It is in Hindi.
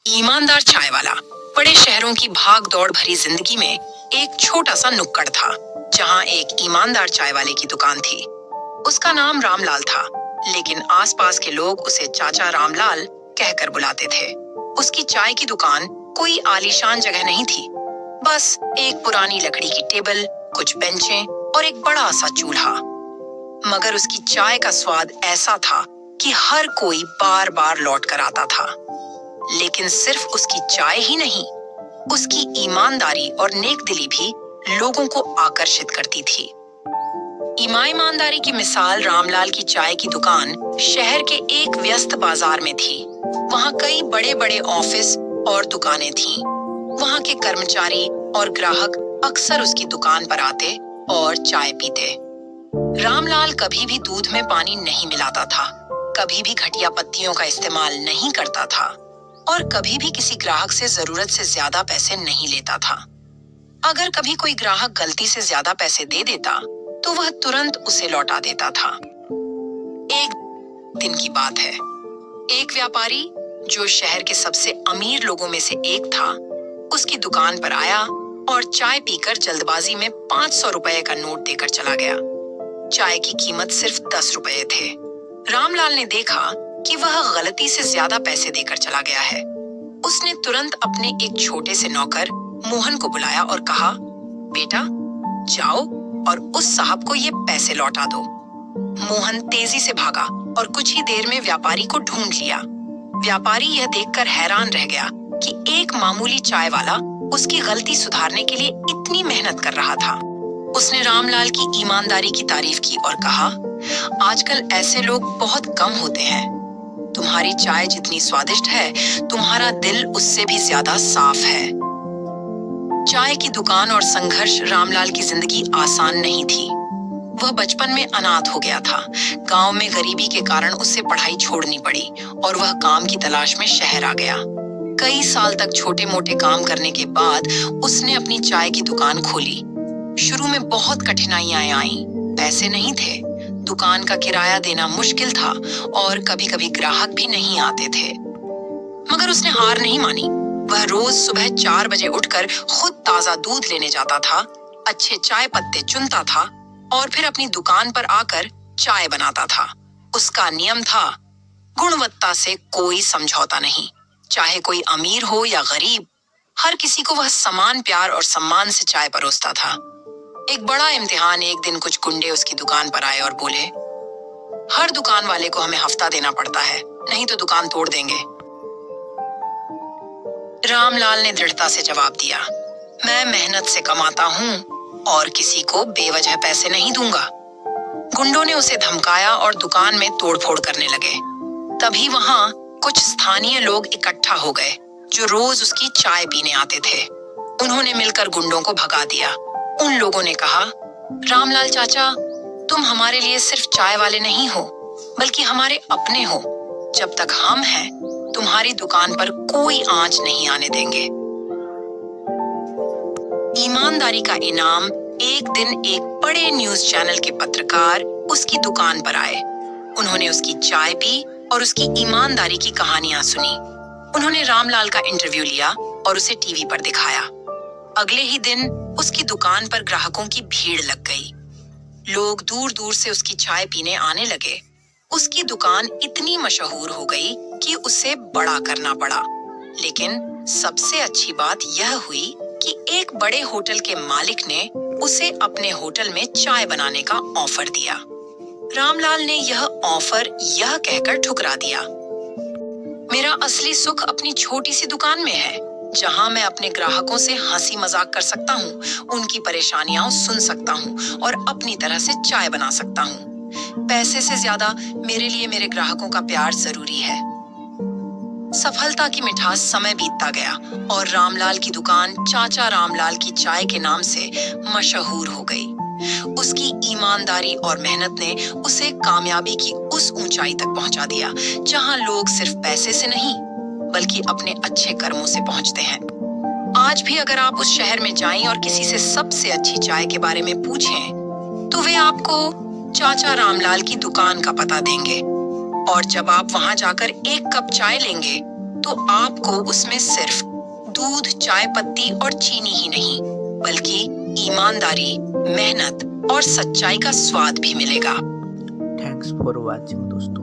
ईमानदार चाय वाला बड़े शहरों की भाग दौड़ भरी जिंदगी में एक छोटा सा नुक्कड़ था, जहाँ एक ईमानदार चाय वाले की दुकान थी। उसका नाम रामलाल था, लेकिन आसपास के लोग उसे चाचा रामलाल कहकर बुलाते थे। उसकी चाय की दुकान कोई आलीशान जगह नहीं थी, बस एक पुरानी लकड़ी की टेबल, कुछ बेंचें और एक बड़ा सा चूल्हा। मगर उसकी चाय का स्वाद ऐसा था कि हर कोई बार बार लौट कर आता था। लेकिन सिर्फ उसकी चाय ही नहीं, उसकी ईमानदारी और नेकदिली भी लोगों को आकर्षित करती थी। ईमानदारी की मिसाल रामलाल की चाय की दुकान शहर के एक व्यस्त बाजार में थी। वहाँ कई बड़े बड़े ऑफिस और दुकानें थीं। वहाँ के कर्मचारी और ग्राहक अक्सर उसकी दुकान पर आते और चाय पीते। रामलाल कभी भी दूध में पानी नहीं मिलाता था, कभी भी घटिया पत्तियों का इस्तेमाल नहीं करता था और कभी भी किसी ग्राहक से जरूरत से ज्यादा पैसे नहीं लेता था। अगर कभी कोई ग्राहक गलती से ज्यादा पैसे दे देता, तो वह तुरंत उसे लौटा देता था। एक दिन की बात है, एक व्यापारी जो शहर के सबसे अमीर लोगों में से एक था, उसकी दुकान पर आया और चाय पीकर जल्दबाजी में 500 रुपए का नोट देकर चला गया। चाय की कीमत सिर्फ 10 रुपए थे। रामलाल ने देखा कि वह गलती से ज्यादा पैसे देकर चला गया है। उसने तुरंत अपने एक छोटे से नौकर मोहन को बुलाया और कहा, बेटा जाओ और उस साहब को ये पैसे लौटा दो। मोहन तेजी से भागा और कुछ ही देर में व्यापारी को ढूंढ लिया। व्यापारी यह देखकर हैरान रह गया कि एक मामूली चाय वाला उसकी गलती सुधारने के लिए इतनी मेहनत कर रहा था। उसने रामलाल की ईमानदारी की तारीफ की और कहा, आजकल ऐसे लोग बहुत कम होते हैं। तुम्हारी चाय जितनी स्वादिष्ट है, तुम्हारा दिल उससे भी ज्यादा साफ है। चाय की दुकान और संघर्ष रामलाल की जिंदगी आसान नहीं थी। वह बचपन में अनाथ हो गया था। गांव में गरीबी के कारण उसे पढ़ाई छोड़नी पड़ी और वह काम की तलाश में शहर आ गया। कई साल तक छोटे मोटे काम करने के बाद उसने अपनी चाय की दुकान खोली। शुरू में बहुत कठिनाइयां आईं। पैसे नहीं थे, दुकान का किराया देना मुश्किल था और कभी-कभी ग्राहक भी नहीं आते थे। मगर उसने हार नहीं मानी। वह रोज सुबह 4 बजे उठकर खुद ताजा दूध लेने जाता था, अच्छे चाय पत्ते चुनता था और फिर अपनी दुकान पर आकर चाय बनाता था। उसका नियम था, गुणवत्ता से कोई समझौता नहीं। चाहे कोई अमीर हो या गरीब, हर किसी को वह समान प्यार और सम्मान से चाय परोसता था। एक बड़ा इम्तिहान एक दिन कुछ गुंडे उसकी दुकान पर आए और बोले, हर दुकान वाले को हमें हफ्ता देना पड़ता है, नहीं तो दुकान तोड़ देंगे। रामलाल ने दृढ़ता से जवाब दिया, मैं मेहनत से कमाता हूँ और किसी को बेवजह पैसे नहीं दूंगा। गुंडों ने उसे धमकाया और दुकान में तोड़फोड़ करने लगे। तभी वहां कुछ स्थानीय लोग इकट्ठा हो गए जो रोज उसकी चाय पीने आते थे। उन्होंने मिलकर गुंडों को भगा दिया। उन लोगों ने कहा, रामलाल चाचा, तुम हमारे लिए सिर्फ चाय वाले नहीं हो, बल्कि हमारे अपने हो। जब तक हम हैं, तुम्हारी दुकान पर कोई आंच नहीं आने देंगे। ईमानदारी का इनाम एक दिन एक बड़े न्यूज चैनल के पत्रकार उसकी दुकान पर आए। उन्होंने उसकी चाय पी और उसकी ईमानदारी की कहानियां सुनी। उन्होंने रामलाल का इंटरव्यू लिया और उसे टीवी पर दिखाया। अगले ही दिन उसकी दुकान पर ग्राहकों की भीड़ लग गई। लोग दूर दूर से उसकी चाय पीने आने लगे। उसकी दुकान इतनी मशहूर हो गई कि उसे बड़ा करना पड़ा। लेकिन सबसे अच्छी बात यह हुई कि एक बड़े होटल के मालिक ने उसे अपने होटल में चाय बनाने का ऑफर दिया। रामलाल ने यह ऑफर यह कहकर ठुकरा दिया, मेरा असली सुख अपनी छोटी सी दुकान में है, जहां मैं अपने ग्राहकों से हंसी मजाक कर सकता हूँ, उनकी परेशानियां सुन सकता हूँ और अपनी तरह से चाय बना सकता हूँ। पैसे से ज्यादा मेरे लिए मेरे ग्राहकों का प्यार जरूरी है। सफलता की मिठास समय बीतता गया और रामलाल की दुकान चाचा रामलाल की चाय के नाम से मशहूर हो गई। उसकी ईमानदारी और मेहनत ने उसे कामयाबी की उस ऊंचाई तक पहुंचा दिया, जहां लोग सिर्फ पैसे से नहीं, बल्कि अपने अच्छे कर्मों से पहुंचते हैं। आज भी अगर आप उस शहर में जाएं और किसी से सबसे अच्छी चाय के बारे में पूछें, तो वे आपको चाचा रामलाल की दुकान का पता देंगे। और जब आप वहां जाकर एक कप चाय लेंगे, तो आपको उसमें सिर्फ दूध, चाय पत्ती और चीनी ही नहीं, बल्कि ईमानदारी, मेहनत और सच्चाई का स्वाद भी मिलेगा। थैंक्स फॉर वॉचिंग दोस्तों।